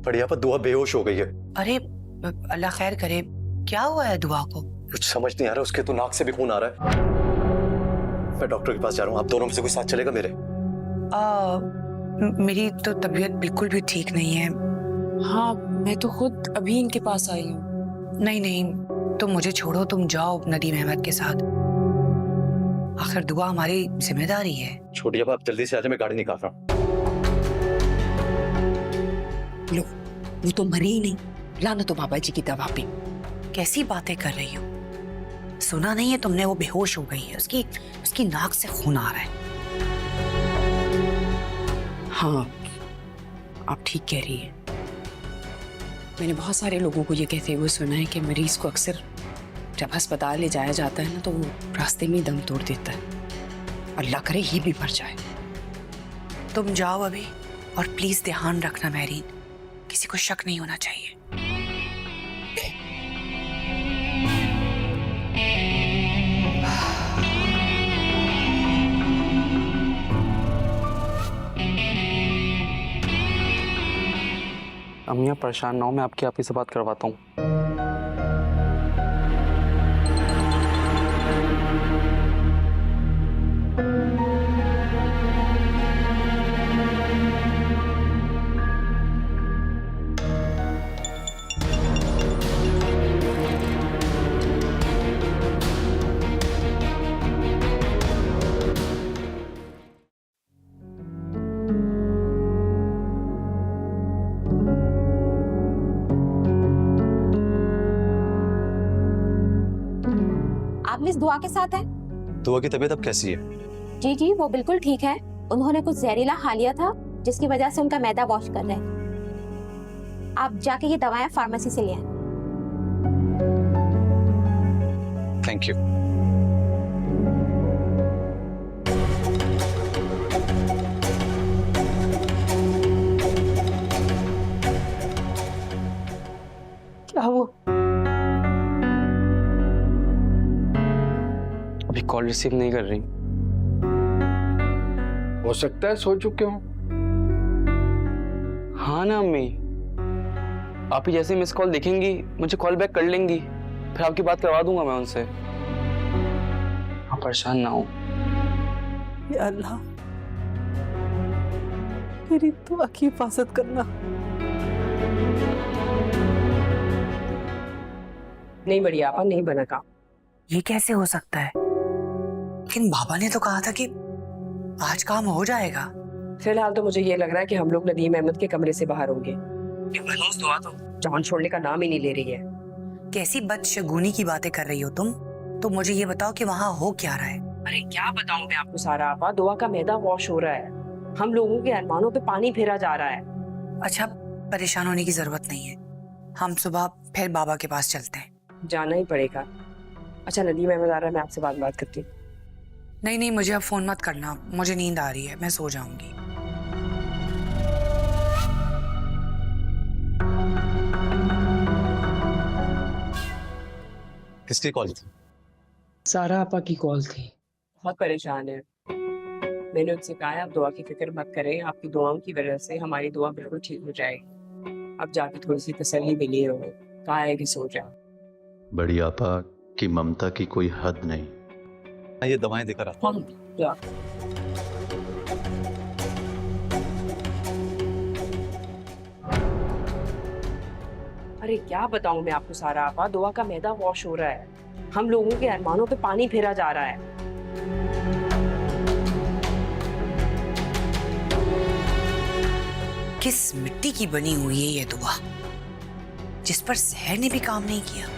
बड़ी आपा दुआ बेहोश हो गई है। अरे अल्लाह खैर करे, क्या हुआ है दुआ को? कुछ समझ नहीं आ रहा, उसके तो नाक से भी खून आ रहा है। मैं डॉक्टर के पास जा रहा हूँ, आप दोनों में से कोई साथ चलेगा मेरे? मेरी तो तबीयत बिल्कुल भी ठीक नहीं है। हाँ, मैं तो खुद अभी इनके पास आई हूँ। नहीं नहीं, तुम मुझे छोड़ो, तुम जाओ नदीम अहमद के साथ। आखिर दुआ हमारी जिम्मेदारी है। छोटी आप जल्दी से आ जाए, मैं गाड़ी निकाल रहा हूँ। लो, वो तो मरी ही नहीं, लाना तो बाबा जी की दवा पे। कैसी बातें कर रही हो? सुना नहीं है तुमने, वो बेहोश हो गई है, उसकी उसकी नाक से खून आ रहा है। हाँ, आप ठीक कह रही हैं। मैंने बहुत सारे लोगों को ये कहते हुए सुना है कि मरीज को अक्सर जब अस्पताल ले जाया जाता है ना, तो वो रास्ते में ही दम तोड़ देता है। अल्लाह करे ये भी मर जाए। तुम जाओ अभी, और प्लीज ध्यान रखना महरीन, किसी को शक नहीं होना चाहिए। अम्मी आप परेशान ना हो, मैं आपकी आप ही से बात करवाता हूँ। आप मिस दुआ के साथ हैं? दुआ की तबीयत अब कैसी है? जी जी, वो बिल्कुल ठीक है। उन्होंने कुछ जहरीला खा लिया था, जिसकी वजह से उनका मैदा वॉश कर रहे हैं। आप जाके ये दवाएं फार्मेसी से ले आएं। Thank you. क्या वो? अभी कॉल रिसीव नहीं कर रही। हो सकता है सो चुके हो। हाँ ना अम्मी, आप ही जैसे मिस कॉल देखेंगी मुझे कॉल बैक कर लेंगी, फिर आपकी बात करवा दूंगा मैं उनसे। आप परेशान ना हो। या अल्लाह, मेरी दुआ की हिफाजत करना। नहीं बढ़िया आपा, नहीं बना काम। ये कैसे हो सकता है? लेकिन बाबा ने तो कहा था कि आज काम हो जाएगा। फिलहाल तो मुझे ये लग रहा है कि हम लोग नदीम अहमद के कमरे से बाहर होंगे। दुआ तो जान छोड़ने का नाम ही नहीं ले रही है। कैसी बदशगुनी की बातें कर रही हो तुम? तो मुझे ये बताओ कि वहाँ हो क्या रहा है? अरे क्या बताऊं मैं आपको सारा आपा, दुआ का मैदा वॉश हो रहा है। हम लोगों के अरमानों पे पानी फेरा जा रहा है। अच्छा, परेशान होने की जरूरत नहीं है, हम सुबह फिर बाबा के पास चलते हैं। जाना ही पड़ेगा। अच्छा नदीम अहमद आ रहा है, मैं आपसे बात करती हूँ। नहीं नहीं, मुझे अब फोन मत करना, मुझे नींद आ रही है, मैं सो जाऊंगी। किसकी कॉल थी? सारा आपा की कॉल थी। बहुत परेशान है। मैंने उनसे कहा है आप दुआ की फिक्र मत करें, आपकी दुआओं की वजह से हमारी दुआ बिल्कुल ठीक हो जाएगी। अब जाके थोड़ी सी तसल्ली मिली है उन्हें, कहा है कि सो जा। बड़ी आपा की ममता की कोई हद नहीं। ये दवाएं देकर आता हूं। जा। अरे क्या बताऊं मैं आपको सारा आपा, दुआ का मैदा वॉश हो रहा है। हम लोगों के अरमानों पे पानी फेरा जा रहा है। किस मिट्टी की बनी हुई है ये दुआ, जिस पर जहर ने भी काम नहीं किया?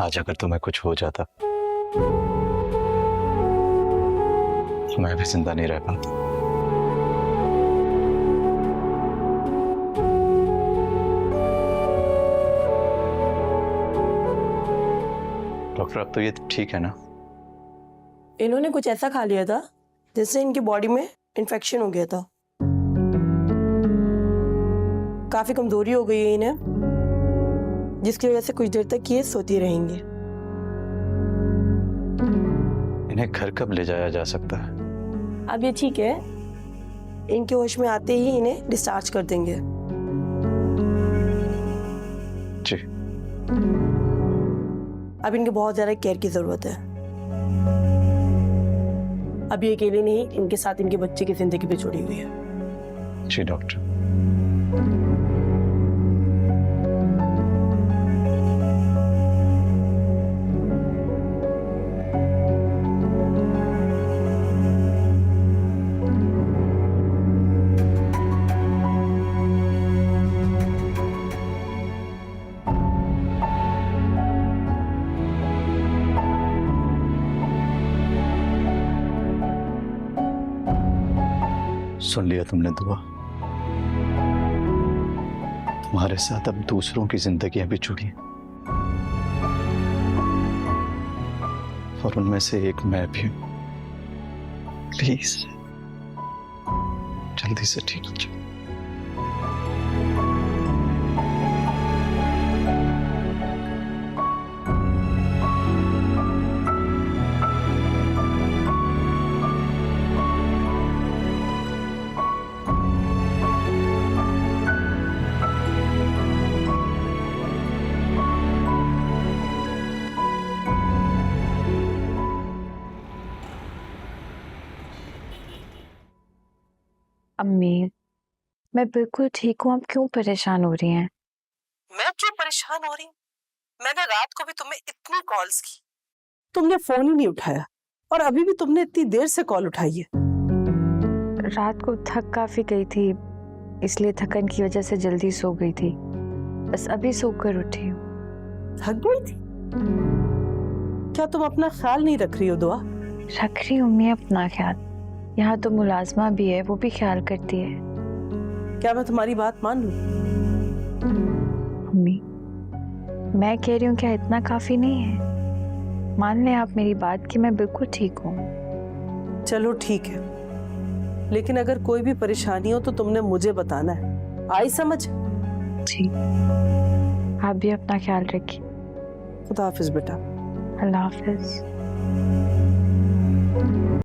आज अगर तुम्हें कुछ हो जाता तो मैं भी जिंदा नहीं रह पाता। डॉक्टर अब तो ये ठीक है ना? इन्होंने कुछ ऐसा खा लिया था जिससे इनकी बॉडी में इन्फेक्शन हो गया था। काफी कमजोरी हो गई है इन्हें, जिसकी वजह से कुछ देर तक ये सोती रहेंगी। इन्हें घर कब ले जाया जा सकता है? अब ये ठीक है, इनके होश में आते ही इन्हें डिस्चार्ज कर देंगे। जी। अब इनके बहुत ज्यादा केयर की जरूरत है। अब ये अकेले नहीं, इनके साथ इनके बच्चे की जिंदगी भी जुड़ी हुई है। जी डॉक्टर। सुन लिया तुमने दुआ? तुम्हारे साथ अब दूसरों की जिंदगियां भी जुड़ी हैं, और उनमें से एक मैं भी हूं। प्लीज जल्दी से ठीक हो जाओ। अम्मी, मैं बिल्कुल ठीक हूँ। आप क्यों परेशान हो रही हैं? मैं क्यों परेशान हो रही हूँ? मैंने रात को भी तुम्हें इतनी कॉल्स की, तुमने फोन ही नहीं उठाया, और अभी भी तुमने इतनी देर से कॉल उठाई है। रात को थक काफी गई थी, इसलिए थकन की वजह से जल्दी सो गई थी। बस अभी सोकर उठी हूँ। थक गई थी? क्या तुम अपना ख्याल नहीं रख रही हो दुआ? रख रही हूँ मैं अपना ख्याल। यहाँ तो मुलाजमा भी है, वो भी ख्याल करती है। क्या मैं तुम्हारी बात मान लूं? अम्मी, मैं कह रही हूँ क्या इतना काफी नहीं है? मान लें आप मेरी बात कि मैं बिल्कुल ठीक हूँ। चलो ठीक है, लेकिन अगर कोई भी परेशानी हो तो तुमने मुझे बताना है। आई समझ? ठीक, आप भी अपना ख्याल रखिए। खुदा हाफिज बेटा। अल्लाह हाफिज।